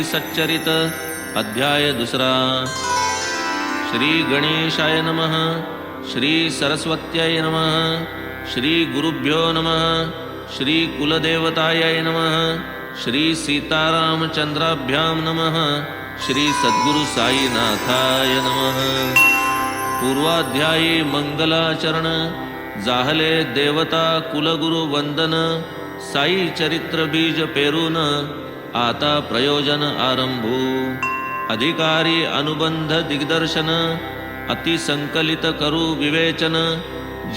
सच्चरित अध्याय दुसरा। श्री गणेशाय नमः। श्री सरस्वत्याय नमः। श्री गुरुभ्यो नमः। श्री कुलदेवताय नमः। श्री सीतारामचंद्राभ्यां नमः। श्री सद्गुरु साईनाथाय नमः। पूर्वाध्यायी मंगलाचरण। जाहले देवता कुलगुरु वंदन। साई चरित्र बीज पेरून आता प्रयोजन आरंभू। अधिकारी अनुबंध दिग्दर्शन अतिसंकलित करू विवेचन।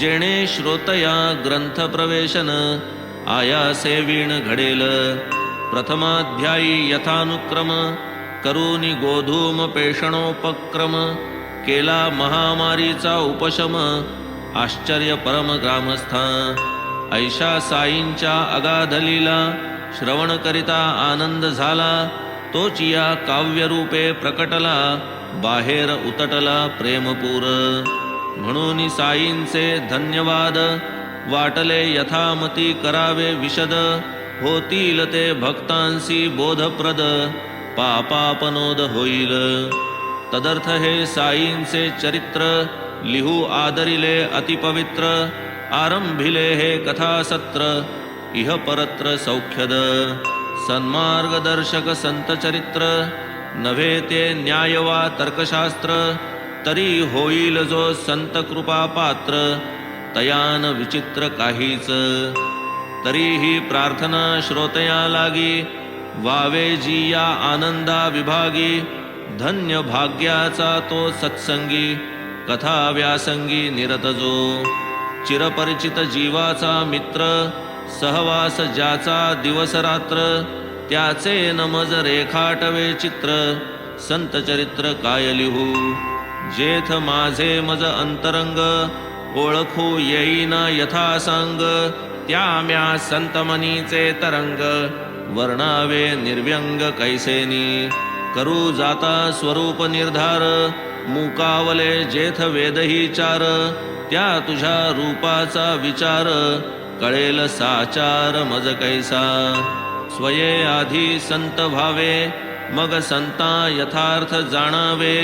जेणे श्रोतया ग्रंथ प्रवेशन आयासे वीण घडेल। प्रथमाध्यायी यथानुक्रम करूनी गोधूम पेषणोपक्रम। केला महामारीचा उपशम आश्चर्य परम ग्रामस्था। ऐशा साईंच्या अगाध लीला श्रवण करिता आनंद झाला। तोची या काव्यरूपे प्रकटला बाहेर उतटला प्रेमपूर। म्हणून साईंचे धन्यवाद वाटले यथामती करावे विशद। होतील ते भक्तांसी बोधप्रद पापापनोद होईल। तदर्थ हे साईंचे चरित्र लिहू आदरिले अतिपवित्र। आरंभिले हे कथासत्र इह परत्र सौख्यद। सन्मार्गदर्शक संत चरित्र नव्हे ते न्याय वा तर्कशास्त्र। तरी होईल जो संत कृपा पात्र तयान विचित्र काहीच। तरीही प्रार्थना श्रोतया लागी वावे जी या आनंदा विभागी। धन्य भाग्याचा तो सत्संगी कथा व्यासंगी निरत जो। चिरपरिचित जीवाचा मित्र सहवास ज्याचा दिवस रात्र। त्याचे नमज रेखाटवे चित्र संत चरित्र काय लिहू। जेथ माझे मज अंतरंग ओळखू येईना यथा सांग। त्या म्या संतमनीचे तरंग वर्णावे निर्व्यंग कैसेनी। करू जाता स्वरूप निर्धार मुकावले जेथ वेदही चार। त्या तुझ्या रूपाचा विचार कळेल साचार मज कैसा। स्वये आधी संत भावे मग संता यथार्थ जाणावे।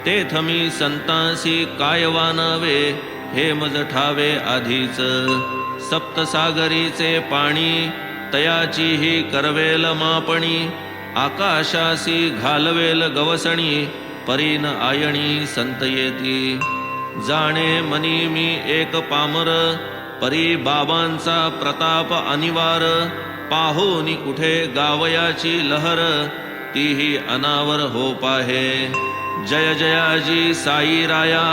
तेथ मी संतांसी काय वानावे हे मज ठावे आधीच। सप्तसागरीचे पाणी तयाची ही करवेल मापणी। आकाशासी घालवेल गवसणी परीन आयणी संत येती। जाणे मनी मी एक पामर परी बाबांचा प्रताप अनिवार। पाहोनी कुठे गावयाची लहर तीही अनावर हो पाहे। जय जयाजी साई राया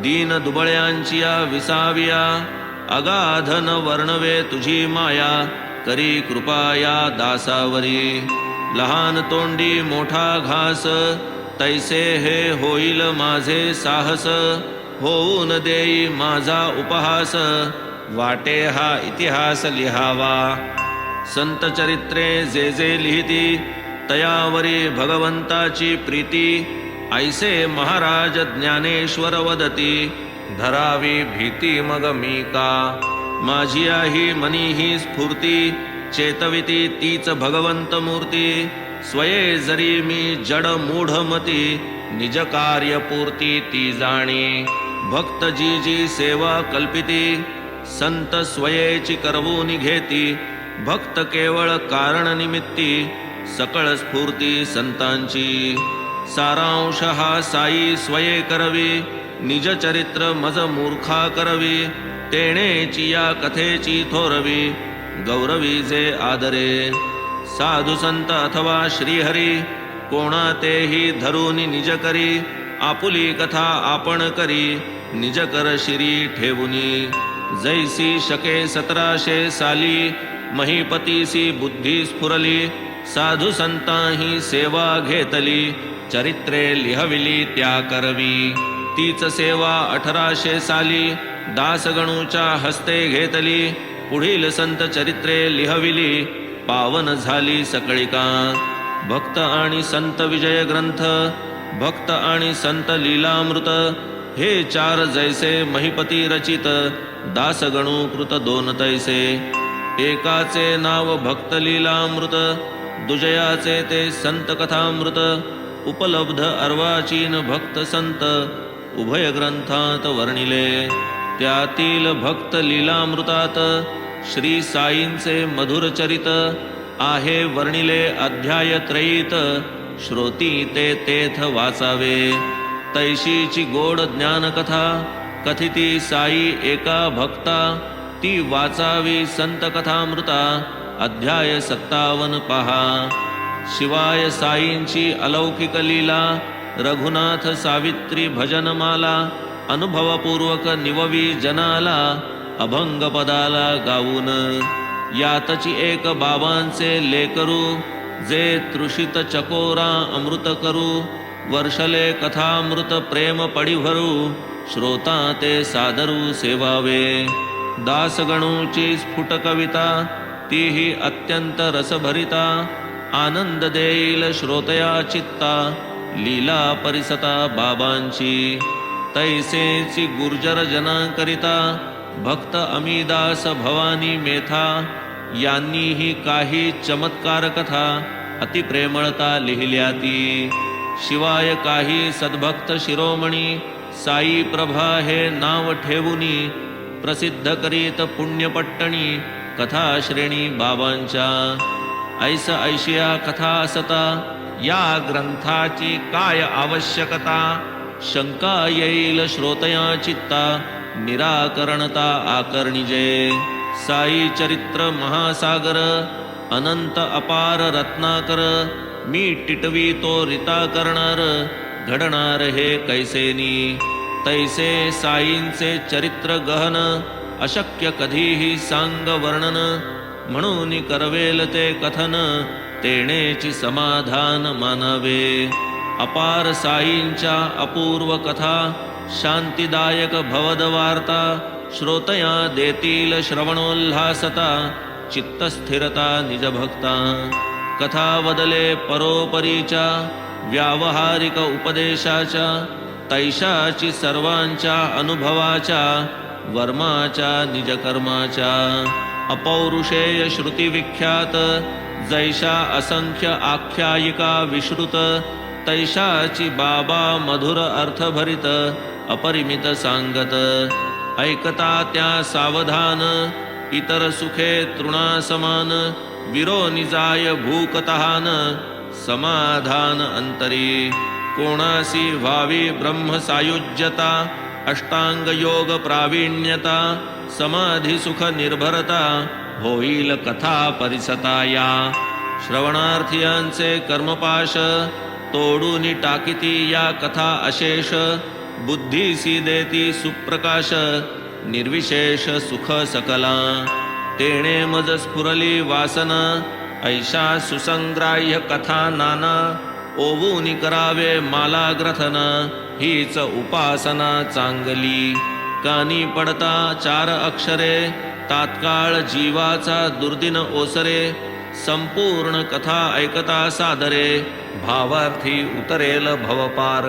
दीन दुबळ्यांची विसाविया। अगाधन वर्णवे तुझी माया करी कृपा या दासावरी। लहान तोंडी मोठा घास तैसे हे होईल माझे साहस। होऊन देई माझा उपहास वाटे हा इतिहास लिहावा। संत चरित्रे जे जे लिहिती तयावरी भगवंताची प्रीती। ऐसे महाराज ज्ञानेश्वर वदती धरावी भीती मग मी का। माझी ही मनी ही स्फूर्ती चेतविती तीच भगवंत मूर्ती। स्वये जरी मी जड मूढमती निज कार्य पूर्ती ती जाणी। भक्त जी जी सेवा कल्पिती संत स्वयेची करवून घेती। भक्त केवळ कारण निमित्ती सकळ स्फूर्ती संतांची। सारांश हा साई स्वये करवी निज चरित्र मज मूर्खा करवी। तेणेची या कथेची थोरवी गौरवी जे आदरे। साधु संत अथवा श्रीहरी कोणा तेही धरून निज करी। आपुली कथा आपण करी निज कर शिरी ठेवुनी। जैसी शके 1700 साली महीपतीसी बुद्धी स्फुरली। साधु संताही सेवा घेतली चरित्रे लिहविली त्या करवी। तीच सेवा 1800 साली दासगणूच्या हस्ते घेतली। पुढील संत चरित्रे लिहविली पावन झाली सकळिका। भक्त आणि संत विजय ग्रंथ भक्त आणि संत लीलामृत हे चार जैसे महिपती रचित दासगणू कृत दोन तैसे। एकाचे नाव भक्त लीलामृत दुजयाचे ते संत कथामृत उपलब्ध अर्वाचीन भक्त संत उभय ग्रंथात वर्णिले. त्यातील भक्त लीलामृतात श्री साईंचे मधुर चरित आहे वर्णिले अध्याय त्रयीत. श्रोती ते तेथ वाचावे. तैशीची गोड ज्ञानकथा कथिती साई एका भक्ता. ती वाचावी संत कथामृता अध्याय 57 पहा. शिवाय साईंची अलौकिक लीला रघुनाथ सावित्री भजनमाला अनुभवपूर्वक निववी जनाला अभंग पदाला गाऊन. यातची एक बाबांचे लेकरू जे तृषित चकोरा अमृत करू. वर्षले कथामृत प्रेम पडिभरू श्रोता ते सादरू सेवावे. दासगणूची स्फुट कविता तीही अत्यंत रसभरिता. आनंद देईल श्रोतया चित्ता लीला परिसता बाबांची. तैसेची गुर्जर जनांकरिता भक्त अमीदास भवानी मेथा यांनीही काही चमत्कार कथा अतिप्रेमळता लिहिल्या ती. शिवाय काही सद्भक्त शिरोमणी साई प्रभा हे नाव ठेवुनी प्रसिद्ध करीत पुण्यपट्टणी कथा श्रेणी बाबांच्या. ऐस ऐशिया कथा असता या ग्रंथाची काय आवश्यकता. शंका येईल श्रोतया चित्ता निराकरणता आकर्णिजे. साई चरित्र महासागर अनंत अपार रत्नाकर. मी टिटवी तो रिता करणार घडणार हे कैसेनी. तैसे साईंचे चरित्र गहन अशक्य कधीही सांग वर्णन. म्हणून करवेल ते कथन तेणेची समाधान मानावे. अपार साईंच्या अपूर्व कथा शांतिदायक भवद वार्ता. श्रोतया देतील श्रवणोल्हासता चित्तस्थिरता निजभक्ता. कथा बदले परोपरीच्या व्यावहारिक उपदेशाच्या. तैशाची सर्वांच्या अनुभवाच्या वर्माच्या निजकर्माच्या. अपौरुषेय श्रुती विख्यात जैशा असंख्य आख्यायिका विश्रुत. तैशाची बाबा मधुर अर्थभरित अपरिमित सांगत. ऐकता त्या सावधान इतर सुखे तृणासमान. विरोनिजाय भूकतहान समाधान अंतरी. कोणासी व्हावी ब्रह्म सायुज्यता. अष्टांग योग प्रावीण्यता. समाधी सुख निर्भरता होईल कथा परिसता या. श्रवणार्थियांचे कर्मपाश तोडून टाकिती या कथा अशेष. बुद्धीसी देती सुप्रकाश निर्विशेष सुख सकला. तेणे मज स्फुरली वासना ऐशा सुसंग्राह्य कथा नाना. ओवूनी करावे माला ग्रथन हीच उपासना चांगली. कानी पडता 4 अक्षरे तात्काळ जीवाचा दुर्दिन ओसरे. संपूर्ण कथा ऐकता सादरे भावार्थी उतरेल भवपार.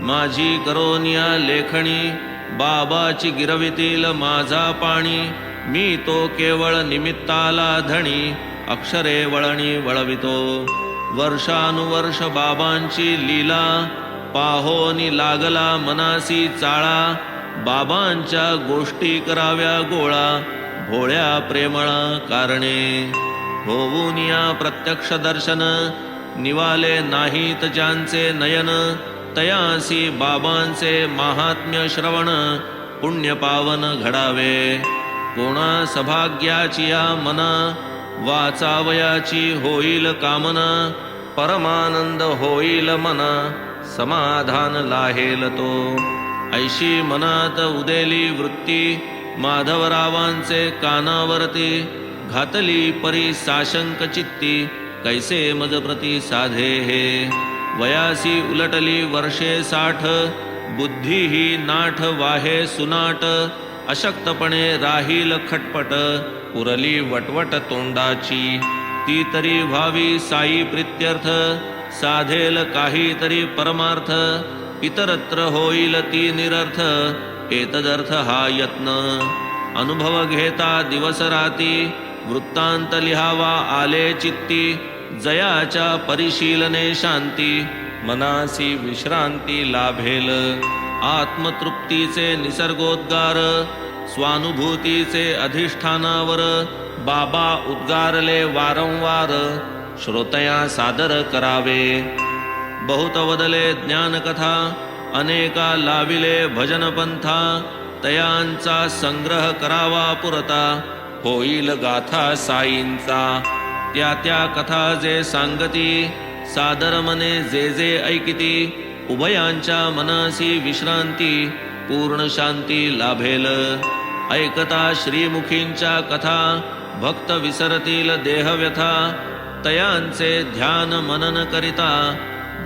माझी करोनिया लेखणी बाबाची गिरवितील माझा पाणी. मी तो केवळ निमित्ताला धणी अक्षरे वळणी वळवितो. वर्षानुवर्ष बाबांची लीला पाहोनी लागला मनासी चाळा. बाबांच्या गोष्टी कराव्या गोळा भोळ्या प्रेमळा कारणे. होऊन या प्रत्यक्ष दर्शन निवाले नाहीत ज्यांचे नयन. तयासी बाबांचे महात्म्य श्रवण पुण्य पावन घडावे. कोणा सभाग्याची या मना वाचावयाची होईल कामना. परमानंद होईल मना समाधान लाहेल तो. ऐशी मनात उदेली वृत्ती माधवरावांचे कानावरती. घातली परी साशंक चित्ती कैसे मज प्रति साधे हे. वयासी उलटली वर्षे 60 बुद्धी ही नाठ वाहे सुनाट. अशक्तपणे राहील खटपट उरली वटवट तोंडाची. ती तरी व्हावी साई प्रित्यर्थ साधेल काहीतरी परमार्थ. इतरत्र होईल ती निरर्थ एतदर्थ हा यत्न. अनुभव घेता दिवस राती वृत्तांत लिहावा आले चित्ती. जयाच्या परिशीलने शांती मनासी विश्रांती लाभेल. आत्मतृप्तीचे निसर्गोद्गार स्वानुभूतीचे अधिष्ठानावर बाबा उद्गारले वारंवार श्रोतया सादर करावे. बहुत वदले ज्ञानकथा अनेका लाविले भजनपंथा तयांचा संग्रह करावा पुरता होईल गाथा साईंचा. त्या त्या कथा जे सांगती सादर मने जे जे ऐकिती उभयांच्या मनासी विश्रांती पूर्ण शांती लाभेल. ऐकता श्रीमुखींच्या कथा भक्त विसरतील देहव्यथा तयांचे ध्यान मनन करिता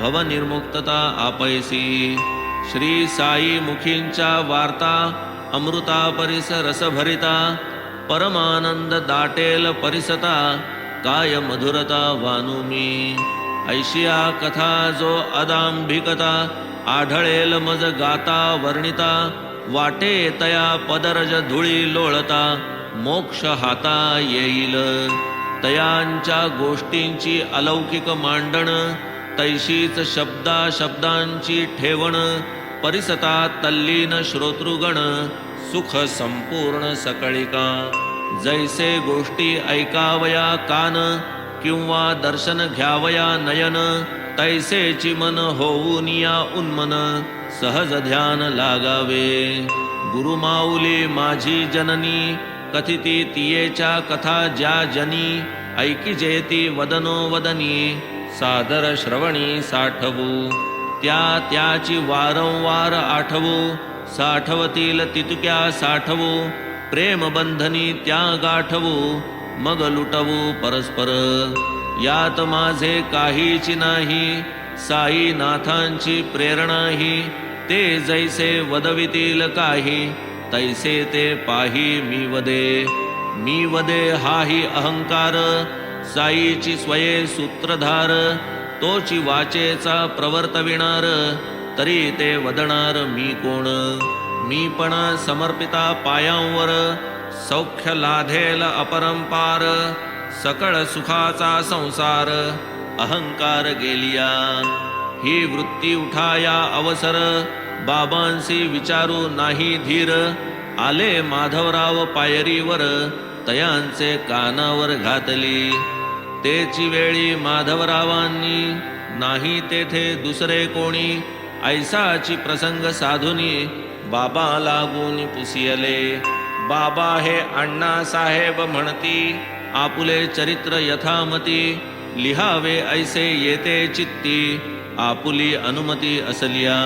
भवनिर्मुक्तता आपैसी. श्री साई मुखींच्या वार्ता अमृता परिस रसभरिता परमानंद दाटेल परिसता काय मधुरता वानुमी. ऐशिया कथा जो अदांभिकता आढळेल मज गाता वर्णिता वाटे तया पदरज धुळी लोळता मोक्ष हाता येईल. तयांच्या गोष्टींची अलौकिक मांडण तैशीच शब्दा शब्दांची ठेवण परिसता तल्लीन श्रोतृगण सुख संपूर्ण सकळिका. जैसे गोष्टी ऐकावया कान किंवा दर्शन घ्यावया नयन तैसेची मन होऊनिया उन्मन सहज ध्यान लागावे. गुरुमाऊली माझी जननी कथिती तियेच्या कथा ज्या जनी ऐकी जेती वदनो वदनी सादर श्रवणी साठवू. त्या त्याची वारंवार आठवू साठवतील तितुक्या साठवू प्रेमबंधनी त्या गाठवू मग लुटवू परस्पर. यात माझे काहीची नाही साईनाथांची प्रेरणाही ते जैसे वदवितील काही तैसे ते पाही मी वदे. मी वदे हाही अहंकार साईची स्वये सूत्रधार तोची वाचेचा प्रवर्तविणार तरी ते वदणार मी कोण. मी पण समर्पिता पायांवर सौख्य लाधेल अपरंपार सकळ सुखाचा संसार अहंकार गेलिया. ही वृत्ती उठाया अवसर बाबांसी विचारू नाही धीर. आले माधवराव पायरीवर तयांचे कानावर घातली. तेची वेळी माधवरावांनी नाही तेथे दुसरे कोणी ऐसाची प्रसंग साधुनी बाबा लागून पुसियले. बाबा हे अण्णा साहेब म्हणती आपुले चरित्र यथामती लिहावे ऐसे येते चित्ती आपुली अनुमती असलिया.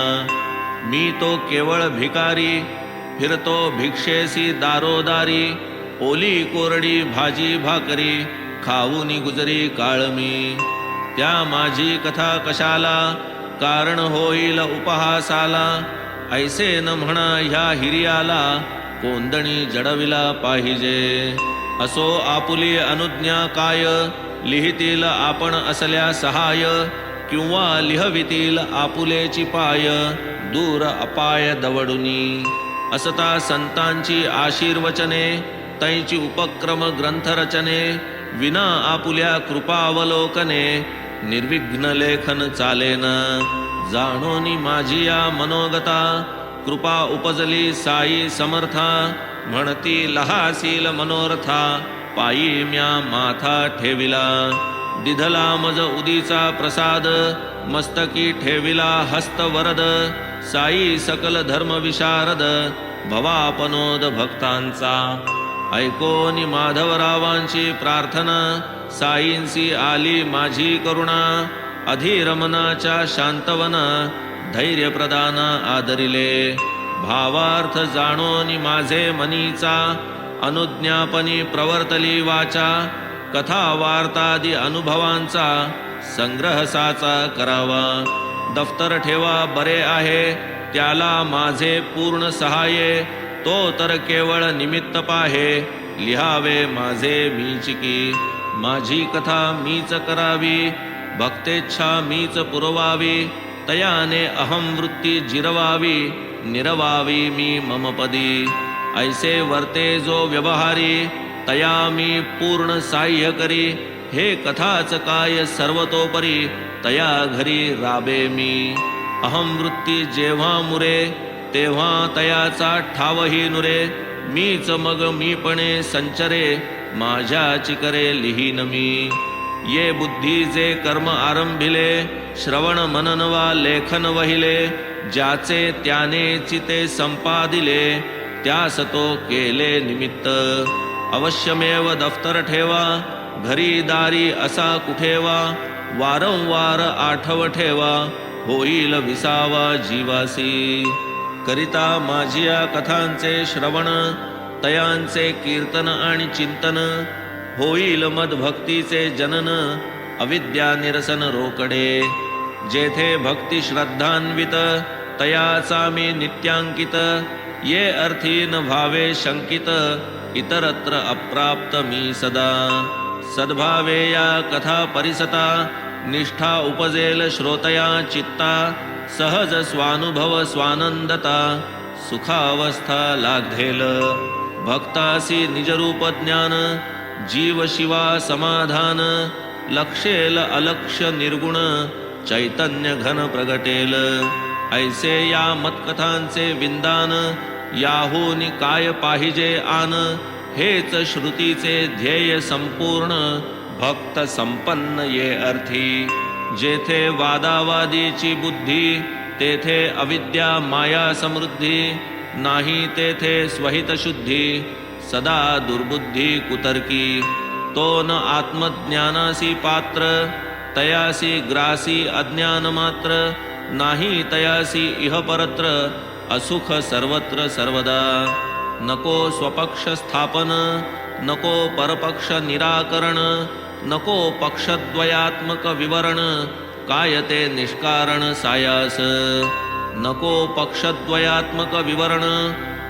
मी तो केवळ भिकारी फिरतो भिक्षेसी दारोदारी ओली कोरडी भाजी भाकरी खाऊनी गुजरी काळ मी. त्या माझी कथा कशाला कारण होईल उपहासाला ऐसे न म्हणा ह्या हिरियाला कोंदणी जडविला पाहिजे. असो आपुली अनुज्ञा काय लिहितील आपण असल्या सहाय किंवा लिहवितील आपुलेची पाय दूर अपाय दवडुनी. असता संतांची आशीर्वचने तैची उपक्रम ग्रंथरचने विना आपुल्या कृपावलोकने निर्विघ्न लेखन चालेन. जाणोनी माझी या मनोगता कृपा उपजली साई समर्था म्हणती लहासील मनोरथा पायी म्या माथा ठेविला. दिधला मज उदीचा प्रसाद मस्तकी ठेविला हस्त वरद साई सकल धर्म विशारद भवापनोद भक्तांचा. ऐकोनी माधवरावांची प्रार्थना साईंसी आली माझी करुणा. अधीर मनाच्या शांतवना धैर्य प्रदाना आदरिले. भावार्थ जाणोनी माझे मनीचा अनुज्ञापनी प्रवर्तली वाचा. कथा वार्तादी अनुभवांचा संग्रह साचा करावा. दफ्तर ठेवा बरे आहे त्याला माझे पूर्ण सहाय्य. तो तर केवळ निमित्त पाहे लिहावे माझे मीचिकी. माझी कथा मीच करावी भक्तेच्छा मीच पुरवावी. तयाने अहम वृत्ती जिरवावी निरवावी मी मम पदी. ऐसे वर्ते जो व्यवहारी तया मी पूर्ण साह्य करी. हे कथाच काय सर्वतोपरी तया घरी राबे मी. अहम वृत्ती जेव्हा मुरे तेव्हा तयाचा ठावही नुरे. मीच मग मीपणे संचरे माझ्या चिकरे लिहीन मी. ये बुद्धी जे कर्म आरंभिले श्रवण मनन वा लेखन वहिले. ज्याचे त्याने चिते संपादिले त्यास तो केले निमित्त. अवश्यमेव दफ्तर ठेवा घरी दारी असा कुठेवा. वारंवार आठव ठेवा होईल विसावा जीवासी. करिता माझिया कथांचे श्रवण तयांचे कीर्तन आणि चिंतन. होईल मद भक्तीचे जनन अविद्या निरसन रोकडे. जेथे भक्ती श्रद्धान्वित तयाचा मी नित्यांकित. ये अर्थी न भावे शंकित इतरत्र अप्राप्त मी सदा. सद्भावे या कथा परिसता निष्ठा उपजेल श्रोतया चित्ता. सहज स्वानुभव स्वानंदता सुखावस्था लाधेल. भक्तासी निजरूप ज्ञान जीव शिवा समाधान. लक्षेल अलक्ष्य निर्गुण चैतन्य घन प्रगटेल. ऐसे या मतकथांचे विंदान याहून काय पाहिजे आन. हेच श्रुतीचे ध्येय संपूर्ण भक्त संपन्न ये अर्थी. जेथे वादावादीची बुद्धी तेथे अविद्या माया समृद्धी. नाही तेथे स्वहित शुद्धी सदा दुर्बुद्धी कुतर्की. तो न आत्मज्ञानासी पात्र तयासी ग्रासी अज्ञान मात्र. नाही तयासी इह परत्र असुख सर्वत्र सर्वदा. नको स्वपक्ष स्थापन नको परपक्ष निराकरण. नको पक्षद्वयात्मक विवरण काय ते निष्कारण सायास. नको पक्षद्वयात्मक विवरण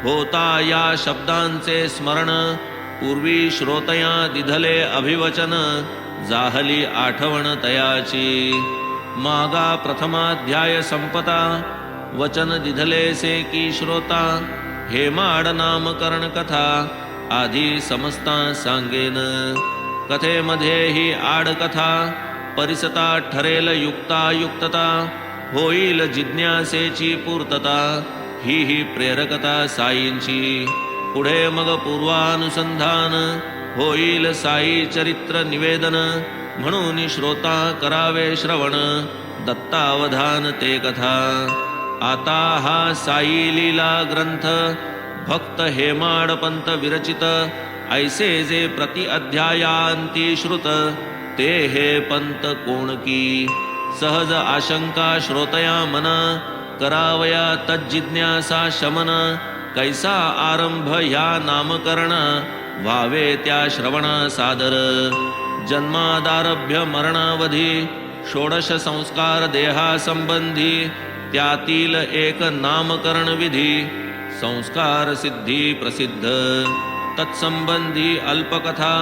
होता या शब्दांचे स्मरण. पूर्वी श्रोतया दिधले अभिवचन जाहली आठवण तयाची. मागा प्रथमाध्याय संपता वचन दिधलेसे की श्रोता. हेमाड नामकरण कथा आधी समस्ता सांगेन. कथेमध्ये ही आडकथा परिसता ठरेल युक्तायुक्तता. होईल जिज्ञासेची पूर्तता ही प्रेरकता साईंची. पुढे मग पूर्वानुसंधान होईल साई चरित्र निवेदन. म्हणून श्रोता करावे श्रवण दत्तावधान ते कथा. आता हा साई लीला ग्रंथ भक्त हेमाडपंत विरचित. ऐसे जे प्रति अध्यायांती श्रुत ते हे पंत कोणकी. सहज आशंका श्रोतया मना करावया तज्जिज्ञासा शमन. कैसा आरंभ ह्या नामकरण व्हावे त्या श्रवणा सादर. जन्मादारभ्य मरणावधी षोडश संस्कार देहासंबंधी. त्यातील एक नामकरण विधी संस्कार सिद्धी प्रसिद्ध. तत्संबंधी अल्पकथा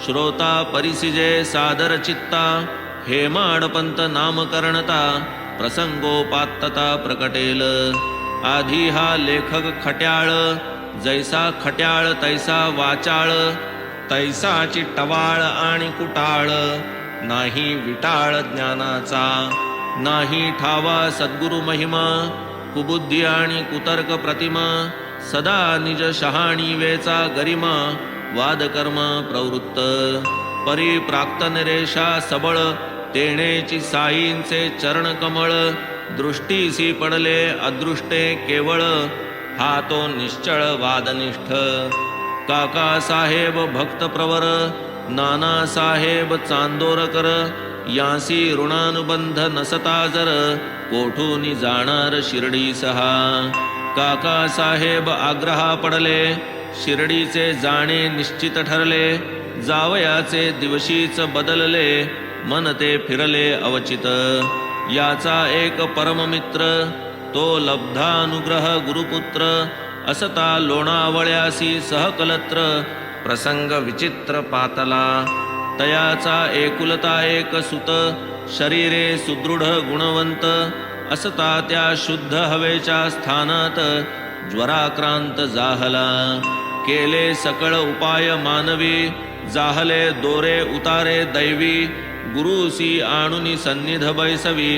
श्रोता परिसिजे सादर चित्ता. हेमाडपंत नामकरणता प्रसंगोपात्तता प्रकटेल. आधी हा लेखक खट्याळ जैसा खट्याळ तैसा वाचाळ. तैसाची टवाळ आणि कुटाळ नाही विटाळ ज्ञानाचा. नाही ठावा सद्गुरु महिमा कुबुद्धी आणि कुतर्क प्रतिमा. सदा निज शहाणीवेचा गरिमा वादकर्म प्रवृत्त. परिप्राक्त निरेषा सबळ तेणेची साईंचे चरण कमळ. दृष्टीसी पडले अदृष्टे केवळ हा तो निश्चळ वादनिष्ठ. काका साहेब भक्त प्रवर नाना साहेब चांदोरकर. यासी ऋणानुबंध नसता जर कोठूनी जाणार शिर्डी सहा. काका साहेब आग्रहा पडले शिर्डीचे जाणे निश्चित ठरले. जावयाचे दिवशीच बदलले मन ते फिरले अवचित. याचा एक परममित्र तो लब्धानुग्रह गुरुपुत्र. असता लोणावळ्यासी सहकलत्र प्रसंग विचित्र पातला. तयाचा एकुलता एक सुत शरीरे सुदृढ गुणवंत. असता त्या शुद्ध हवेच्या स्थानात ज्वराक्रांत जाहला. केले सकळ उपाय मानवी, जाहले दोरे उतारे दैवी, गुरुसी आणुनी सन्निध बैसवी,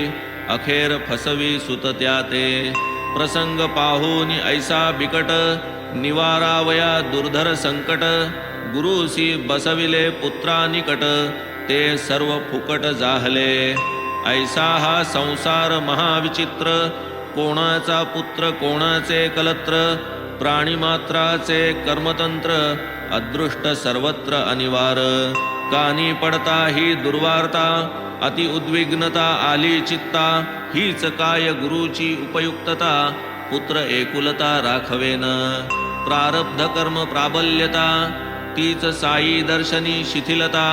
अखेर फसवी सुत त्याते, प्रसंग पाहून ऐसा बिकट, निवारावया दुर्धर संकट, गुरुसी बसविले पुत्रा निकट, ते सर्व फुकट जाहले, ऐसा हा संसार महाविचित्र, कोणाचा पुत्र कोणाचे कलत्र, प्राणीमात्राचे कर्मतंत्र, अदृष्ट सर्वत्र अनिवार, कानी पडता ही दुर्वार्ता, अति उद्विग्नता आली चित्ता, हीच काय गुरुची उपयुक्तता, पुत्र एकुलता राखवेन, प्रारब्ध कर्म प्राबल्यता, तीच साई दर्शनी शिथिलता,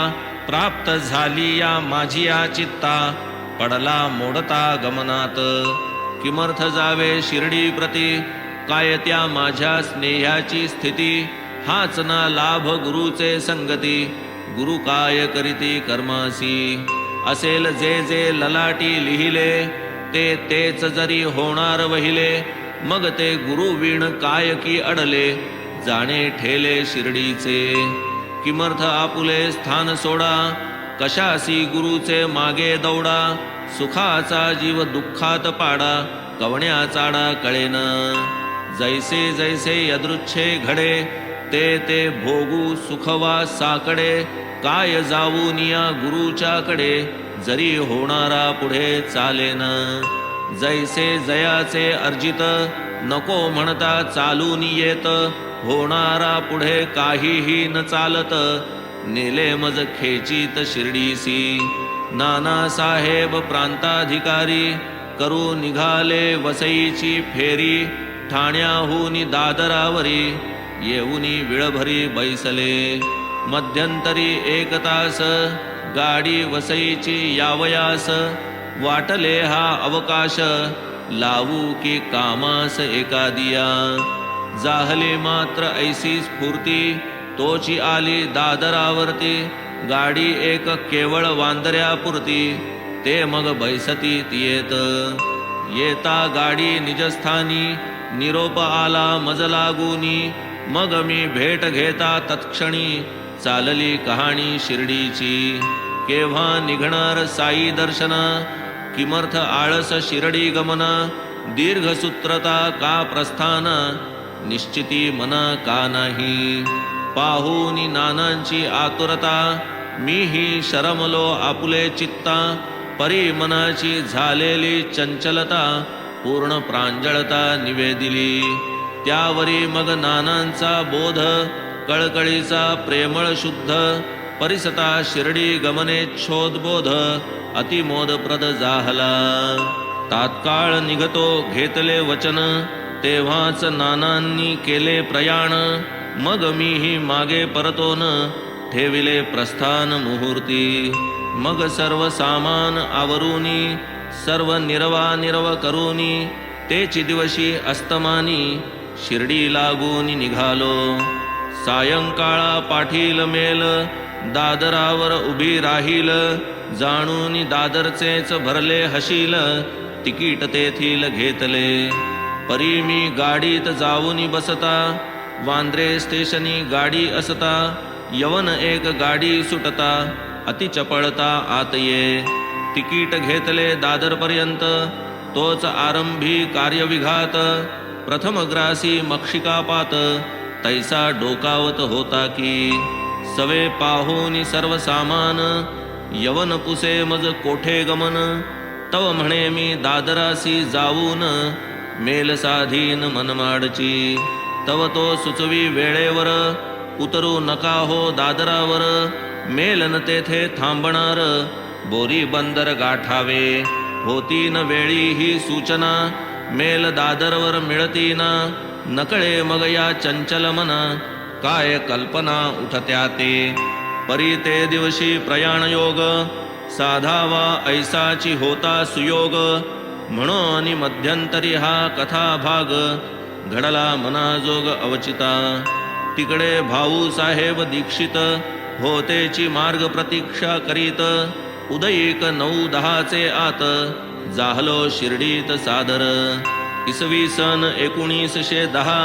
प्राप्त झाली या माझी या चित्ता, पडला मोडता गमनात, किमर्थ जावे शिर्डी प्रती, काय त्या माझ्या स्नेहाची स्थिती, हाच ना लाभ गुरुचे संगती, गुरु काय करीती कर्मासी, असेल जे जे ललाटी लिहिले, ते तेच जरी होणार वहिले, मग ते गुरु विण काय की अडले, जाणे ठेले शिर्डीचे, किमर्थ आपुले स्थान सोडा, कशासी गुरुचे मागे दौडा, सुखाचा जीव दुःखात पाडा, कवण्या चाडा कळेन, जैसे जैसे यदृच्छे घडे, ते ते भोगू सुखवा साकडे, काय जाऊन या गुरुच्याकडे, जरी होणारा पुढे चालेन, जैसे जयाचे अर्जित, नको म्हणता चालून येत, होणारा पुढे काहीही न चालत, नेले मज खेचीत शिर्डीसी, नाना साहेब प्रांताधिकारी, करू निघाले वसईची फेरी, ठाण्याहून दादरावरी, येऊनी विळभरी बैसले, मध्यंतरी 1 तास, गाडी वसईची यावयास, वाटले हा अवकाश, लावू की कामास एकादिया, जाहली मात्र ऐसी स्फूर्ती, तोची आली दादरावरती, गाडी एक केवळ वांदऱ्यापुरती, ते मग बैसती येत, येता गाडी निजस्थानी, निरोप आला मज लागूनी, मग मी भेट घेता तत्क्षणी, चालली कहाणी शिर्डीची, केव्हा निघणार साई दर्शन, किमर्थ आळस शिर्डी गमन, दीर्घसूत्रता का प्रस्थान, निश्चिती मना का नाही, पाहूनी नानांची आतुरता, मीही शरमलो आपुले चित्ता, परी मनाची झालेली चंचलता, पूर्ण प्रांजळता निवेदिली, त्यावरी मग नानांचा बोध, कळकळीचा प्रेमळ शुद्ध, परिसता शिर्डी गमनेच्छोदबोध, अतिमोदप्रद जाहला, तात्काळ निघतो घेतले वचन, तेव्हाच नानांनी केले प्रयाण, मग मीही मागे परतोन, ठेविले प्रस्थान मुहूर्ती, मग सर्व सामान आवरूनी, सर्व निरव करूनी, तेची दिवशी अस्तमानी, शिर्डी लागून निघालो, सायंकाळा पाठील मेल, दादरावर उभी राहील, जाणून दादरचेच भरले हशील, तिकीट तेथील घेतले, परी मी गाडीत जाऊन बसता, वांद्रे स्टेशनी गाडी असता, यवन एक गाडी सुटता, अति चपळता आत ये, तिकीट घेतले दादरपर्यंत, तोच आरंभी कार्यविघात, प्रथम ग्रासी मक्षिकापात, तैसा डोकावत होता की, सवे पाहून सर्व सामान, यवन पुसे मज कोठे गमन, तव म्हणे मी दादरासी जाऊन, मेल साधीन मनमाडची, तव तो सुचवी वेळेवर, उतरू नका हो दादरावर, मेल न तेथे थांबणार, बोरी बंदर गाठावे, होती न वेळी ही सूचना, मेल दादरवर मिळती ना, नकळे मग या चंचल मना, काय कल्पना उठत्या ते, परी ते दिवशी प्रयाण योग, साधावा ऐसाची होता सुयोग, म्हणून मध्यंतरी हा कथा भाग, घडला मनाजोग अवचिता, तिकडे भाऊ साहेब दीक्षित, होतेची मार्ग प्रतीक्षा करीत, उदयिक 9-10 आत, जाहलो शिर्डीत सादर, इसवी सन 1910,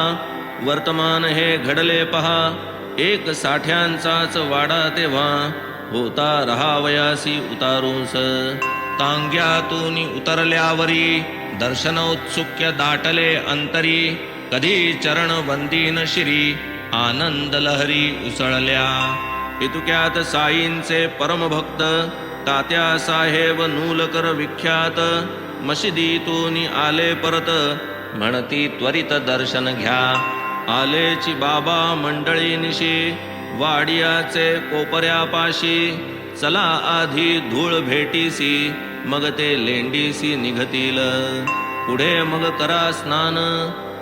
वर्तमान हे घडले पहा, एक साठ्यांचाच वाडा तेव्हा, होता रहावयासी उतारूस. तांग्यातून उतरल्यावरी, दर्शनौत्सुक्य दाटले अंतरी, कधी चरण वंदीन शिरी, आनंद लहरी उसळल्या. इतुक्यात साईंचे परमभक्त, तात्या साहेब नूलकर विख्यात, मशिदीतून आले परत, म्हणती त्वरित दर्शन घ्या. आलेची बाबा मंडळी निशी, वाडियाचे कोपऱ्यापाशी, चला आधी धूळ भेटीसी, मग ते लेंडीसी निघतील. पुढे मग करा स्नान,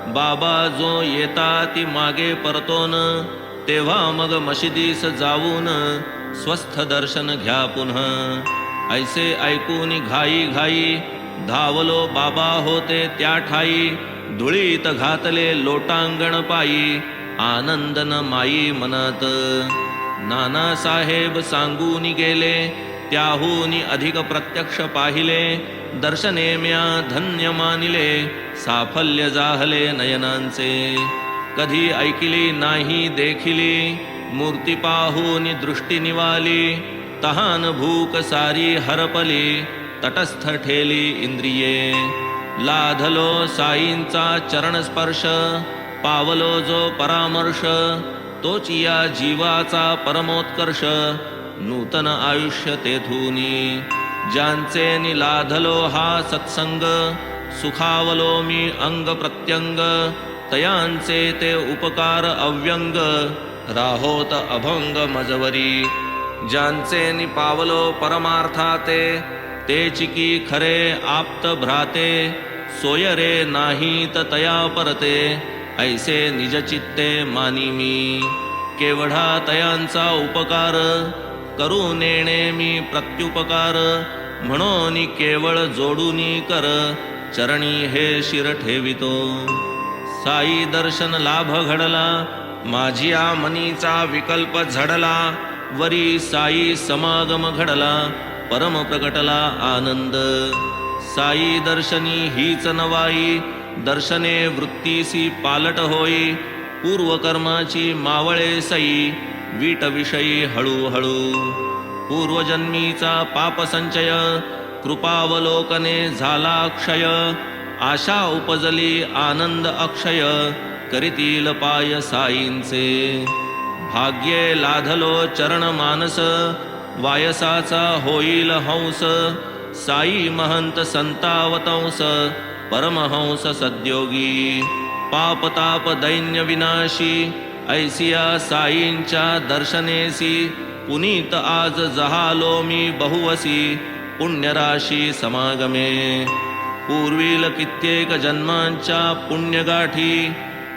बाबा जो येता ती मागे परतोन, तेव्हा मग मशिदीस जाऊन, स्वस्थ दर्शन घ्या पुन्हा. ऐसे ऐकून घाई घाई, धावलो बाबा होते त्या ठाई, धुळीत घातले लोटांगण पायी, आनंद न माई मनात. नानासाहेब सांगून गेले, त्याहून अधिक प्रत्यक्ष पाहिले, दर्शने म्या धन्य मानिले, साफल्य जाहले नयनांचे. कधी ऐकिली नाही देखिली, मूर्ती पाहून दृष्टी निवाली, तहान भूक सारी हरपली, तटस्थ ठेली इंद्रिये. लाधलो साईंचा चरणस्पर्श, पावलो जो परामर्श, तोच या जीवाचा परमोत्कर्ष, नूतन आयुष्य तेथूनी. ज्यांचे निलाधलो हा सत्संग, सुखावलो मी अंग प्रत्यंग, तयांचे ते उपकार अव्यंग, राहोत अभंग मजवरी. ज्यांचे निपावलो परमार्थाते, तेचिकी खरे आप्त भ्राते, सोय रे नाहीत तया परते, ऐसे निज चित्ते मानी मी. केवढा तयांचा उपकार, करू नेणे मी प्रत्युपकार, म्हणून केवळ जोडूनी कर, चरणी हे शिर ठेवितो. साई दर्शन लाभ घडला, माझिया मनीचा विकल्प झडला, वरी साई समागम घडला, परम प्रकटला आनंद. साई दर्शनी हीच नवाई, दर्शने वृत्तीसी पालट होई, पूर्वकर्माची मावळे सई, वीट विषयी हळूहळू. पूर्वजन्मीचा पापसंचय, कृपावलोकने झाला क्षय, आशा उपजली आनंद अक्षय, करीतील पाय साईंचे. भाग्ये लाधलो चरण मानस, वायसाचा होईल हंस, साई महंत संतावतंस, परमहंस सद्योगी. पापताप दैन्य विनाशी, ऐसिया साईंच्या दर्शनेसी, पुनीत आज जहालो मी बहुवसी, पुण्यराशी समागमे. पूर्वील कित्येक जन्मांच्या पुण्यगाठी,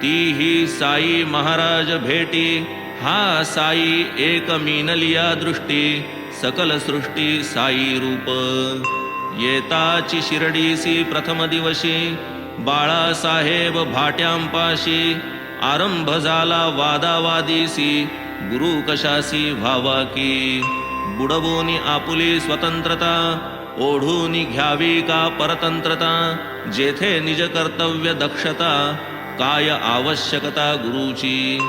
तीही साई महाराज भेटी, हा साई एक मीनलिया दृष्टी, सकल सृष्टी साई रूप. येताची शिर्डीसी प्रथम दिवशी, बाळासाहेब भाट्यांपाशी, आरंभ झाला वादावादीसी, गुरु कशासी व्हावा की. बुडवूनी आपुली स्वतंत्रता, ओढूनी घ्यावी का परतंत्रता, जेथे निज कर्तव्य दक्षता, काय आवश्यकता गुरुची.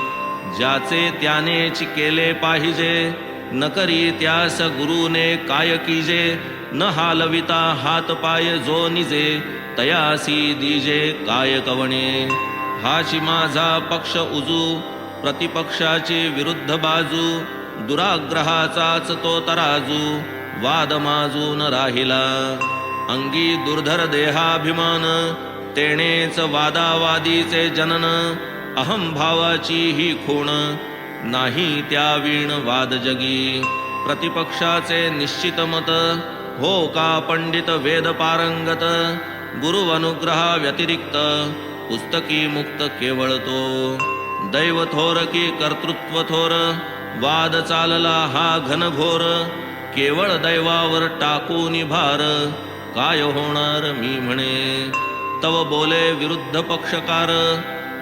ज्याचे त्यानेच केले पाहिजे, न करी त्यास गुरुने काय कीजे. न हालविता हात पाय जो निजे, तयासी दीजे काय कवणे. हाची माझा पक्ष उजू, प्रतिपक्षाची विरुद्ध बाजू, दुराग्रहाचाच तो तराजू, वाद माजून राहिला. अंगी दुर्धर देहाभिमान, तेणेच वादावादीचे जनन. अहंभावाची ही खूण, नाही त्या वीण वाद जगी. प्रतिपक्षाचे निश्चित मत, हो का पंडित वेद पारंगत. गुरु अनुग्रहा व्यतिरिक्त, पुस्तकी मुक्त केवळ तो. दैव थोर की कर्तृत्व थोर, वाद चालला हा घनघोर. केवळ दैवावर टाकून भार, काय होणार मी म्हणे. तव बोले विरुद्ध पक्षकार,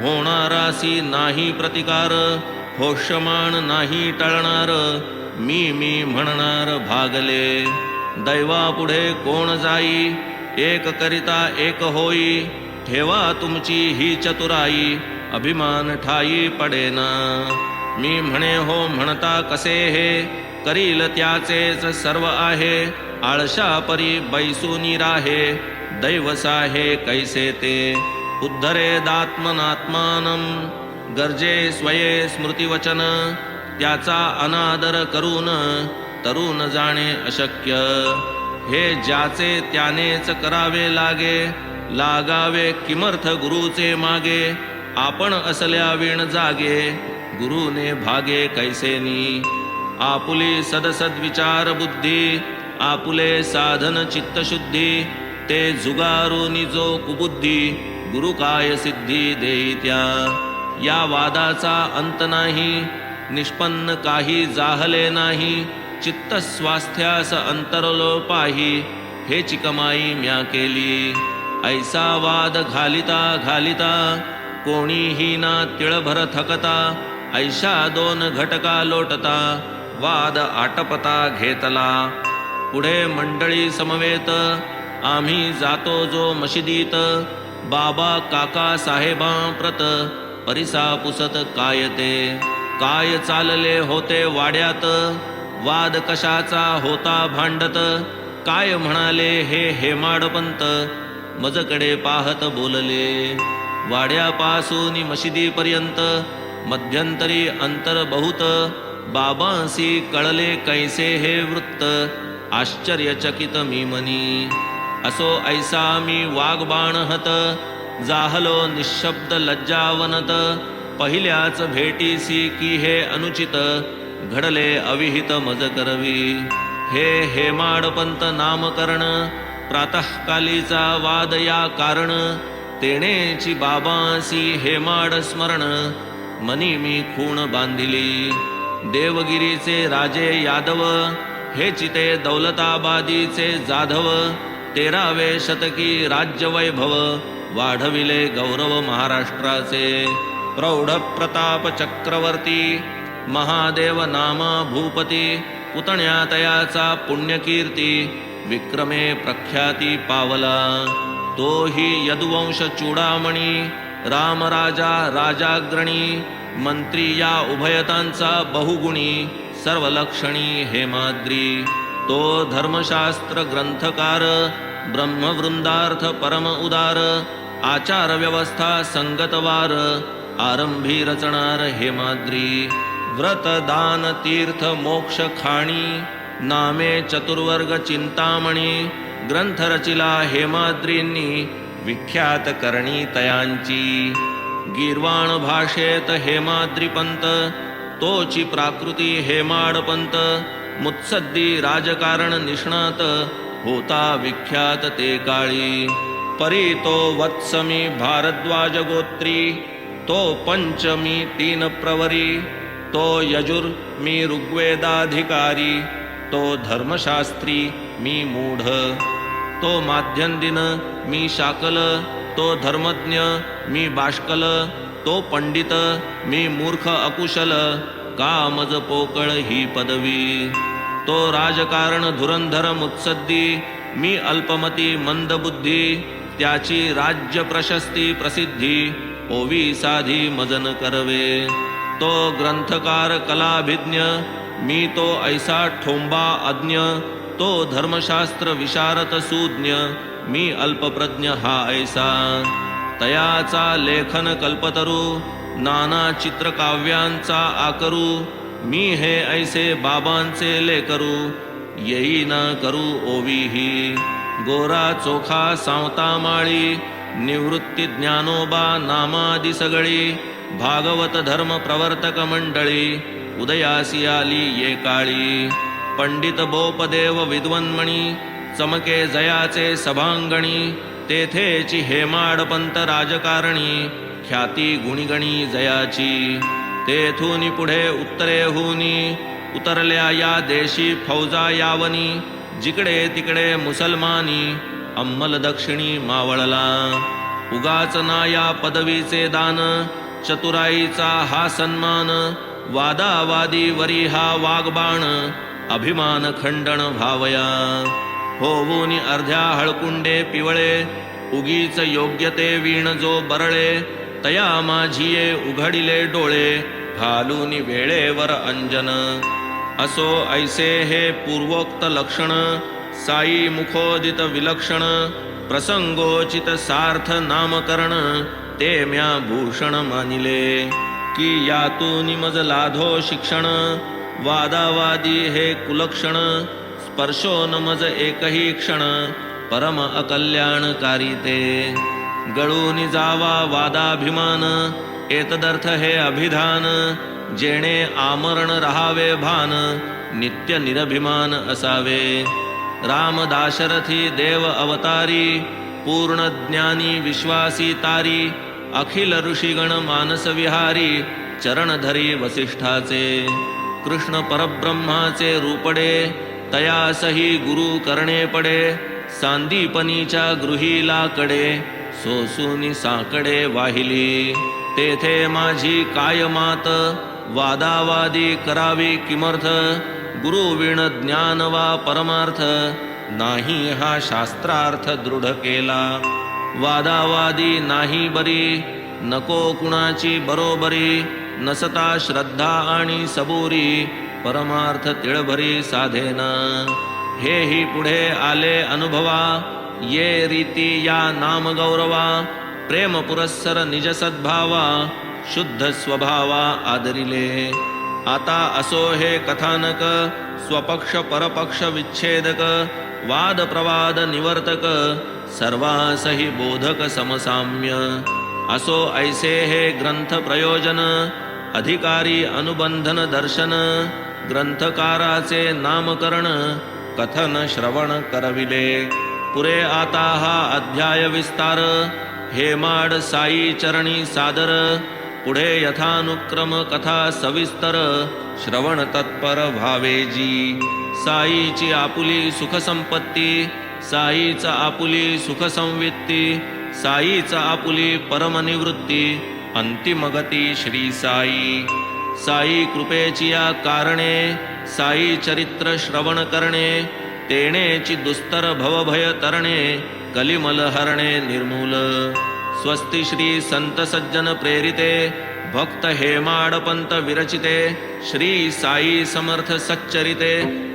होणारासी नाही प्रतिकार. होष्यमान नाही टळणार, मी म्हणणार भागले. दैवापुढे कोण जाई, एक करिता एक होई. ठेवा तुमची ही चतुराई, अभिमान ठाई पडेना. मी म्हणे हो म्हणता कसे हे, करील त्याचेच सर्व आहे. आळशा परी बैसूनी राहे, दैव साहे कैसे ते. उद्धरेदात्मनात्मानं, गर्जे स्वये स्मृतिवचन. त्याचा अनादर करून तरुण जाणे अशक्य. हे ज्याचे त्यानेच करावे लागे, लागावे किमर्थ गुरुचे मागे. आपण असल्या विण जागे, गुरुने भागे कैसेनी. आपुली सदसद्विचार बुद्धी, आपुले साधन चित्तशुद्धी. ते जुगारुनी जो कुबुद्धी, गुरु काय सिद्धी देई त्या. या वादाचा अंत नाही, निष्पन्न काही जाहले नाही. चित्त स्वास्थ्यास अंतरलो पाही, हे चिकमाई म्या केली. ऐसा वाद घालिता घालिता, कोणीही ना तिळभर थकता. ऐशा दोन घटका लोटता, वाद आटपता घेतला. पुढे मंडळी समवेत, आम्ही जातो जो मशिदीत. बाबा काका साहेबा प्रत, परिसा पुसत काय ते. काय चालले होते वाड्यात, वाद कशाचा होता भांडत. काय म्हणाले हे हेमाडपंत, मजकडे पाहत बोलले. वाड्यापासून मशिदीपर्यंत मध्यंतरी अंतर बहुत. बाबांसी कळले कैसे हे वृत्त, आश्चर्यचकित मी मनी. असो ऐसा मी वागबाणहत, जाहलो निशब्द लज्जावनत. पहिल्याच भेटीसी की हे अनुचित, घडले अविहित मज करवी. हे हेमाडपंत नामकरण, प्रातःकालीचा वाद या कारण. तेणेची बाबांसी हेमाड स्मरण, मनी मी खूण बांधिली. देवगिरीचे राजे यादव, हे चिते दौलताबादीचे जाधव. 13वे शतकी राज्यवैभव, वाढविले गौरव महाराष्ट्राचे. प्रौढ प्रताप चक्रवर्ती, महादेव नामा भूपती. पुतण्या तयाचा पुण्यकीर्ती, विक्रमे प्रख्याती पावला. तोही यदुवंश चूडामणी, रामराजा राजाग्रणी. मंत्री या उभयतांचा बहुगुणी, सर्वलक्षणी हेमाद्री. तो धर्मशास्त्र ग्रंथकार, ब्रह्मवृंदार्थ परम उदार. आचार व्यवस्था संगतवार, आरंभी रचणार हेमाद्री. व्रत दान तीर्थ मोक्ष खाणी, नामे चतुर्वर्ग चिंतामणी. ग्रंथ रचिला हेमाद्रींनी, विख्यात करणी तयांची. गीर्वाण भाषेत हेमाद्रीपंत, तोची प्राकृती हेमाडपंत. मुत्सद्दी राजकारण निष्णात, होता विख्यात ते काळी. परी तो वत्समी भारद्वाज गोत्री, तो पंचमी 3 प्रवरी. तो यजुर मी ऋग्वेदाधिकारी, तो धर्मशास्त्री मी मूढ. तो माध्यंदिन मी शाकल, तो धर्मज्ञ मी बाष्कल. तो पंडित मी मूर्ख अकुशल, कामज पोकळ ही पदवी. तो राजकारण धुरंधर मुत्सद्दी, मी अल्पमती मंदबुद्धी. त्याची राज्य प्रशस्ती प्रसिद्धी, ओवी साधी मजन करवे. तो ग्रंथकार कलाभिज्ञ, मी तो ऐसा ठोंबा अज्ञ. तो धर्मशास्त्र विशारद सूज्ञ, मी अल्पप्रज्ञ हा ऐसा. तयाचा लेखन कल्पतरू, नाना चित्रकाव्यांचा आकरू. मी हे ऐसे बाबांचे लेकरू, येई न करू ओवीही. गोरा चोखा सावता माळी, निवृत्ती ज्ञानोबा नामादी सगळी. भागवत धर्म प्रवर्तक मंडळी, उदयासी आली ये काळी. पंडित बोपदेव विद्वन्मणी, चमके जयाचे सभांगणी. तेथेची हेमाडपंत राजकारणी, ख्याती गुणिगणी जयाची. तेथून पुढे उत्तरेहूनी, उतरल्या या देशी फौजा यावनी. जिकडे तिकडे मुसलमानी, अंमल दक्षिणी मावळला. उगाच ना या पदवीचे दान, चतुराईचा हा सन्मान. वादावादी वरी हा वागबाण, अभिमान खंडन भावया. होऊनी अर्ध्या हळकुंडे पिवळे, उगीच योग्य ते वीण जो बरळे. तया माझिये उघडिले डोळे घालून वेळेवर अंजन असो ऐसे हे पूर्वोक्त लक्षण साई मुखोदित विलक्षण प्रसंगोचित सार्थ नामकरण ते म्या भूषण मानिले की यातून मज लाधो शिक्षण वादावादी हे कुलक्षण स्पर्शो न मज एकही क्षण परम अकल्याणकारी ते गळून जावा वादाभिमान एतदर्थ हे अभिधान जेणे आमरण रहावे भान नित्य निरभिमान असावे राम दाशरथी देव अवतारी पूर्ण ज्ञानी विश्वासी तारी अखिल ऋषिगण मानस विहारी चरणधरी वसिष्ठाचे कृष्ण परब्रह्माचे रूपडे तयासही गुरु करणे पडे सांदीपनीच्या गृहीला कडे सोसूनी साकडे वाहिली तेथे माझी काय मात वादावादी करावी किमर्थ गुरुविण ज्ञान वा परमार्थ नाही हा शास्त्रार्थ दृढ केला वादावादी नाही बरी नको कुणाची बरोबरी नसता श्रद्धा आणि सबुरी परमार्थ तिळभरी साधेना हेही पुढे आले अनुभवा ये रीती या नाम गौरवा प्रेम पुरस्सर निज सद्भावा शुद्ध स्वभावा आदरिले आता असो हे कथानक स्वपक्ष परपक्ष विच्छेदक वाद प्रवाद निवर्तक सर्वासही बोधक समसाम्य असो ऐसे हे ग्रंथ प्रयोजन अधिकारी अनुबंधन दर्शन ग्रंथकाराचे नामकरण कथन श्रवण करविले पुरे आता हा अध्याय विस्तार हेमाड साई चरणी सादर पुढे यथानुक्रम कथा सविस्तर श्रवण तत्पर व्हावेजी साईची आपुली सुख संपत्ती साईचा आपुली सुख संवित्ती साईचा आपुली परमनिवृत्ती अंतिमगती श्री साई साई कृपेची या कारणे साई चरित्र श्रवण करणे तेणेची दुस्तर भवभय तरणे कलिमल हरणे निर्मूल स्वस्ति श्री संत सज्जन प्रेरिते भक्त हेमाडपंत विरचिते श्री साई समर्थ सच्चरिते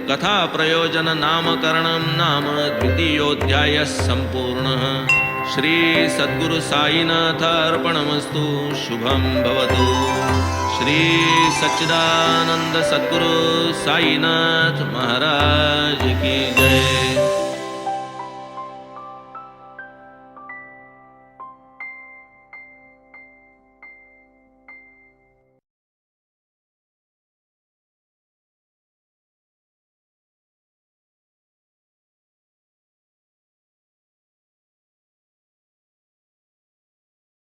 कथा प्रयोजन नामकरणं नाम द्वितीयोऽध्यायः संपूर्णः श्री सद्गुरु साईनाथ अर्पणमस्तु शुभं भवतु श्री सच्चिदानंद सद्गुरु साईनाथ महाराज की जय।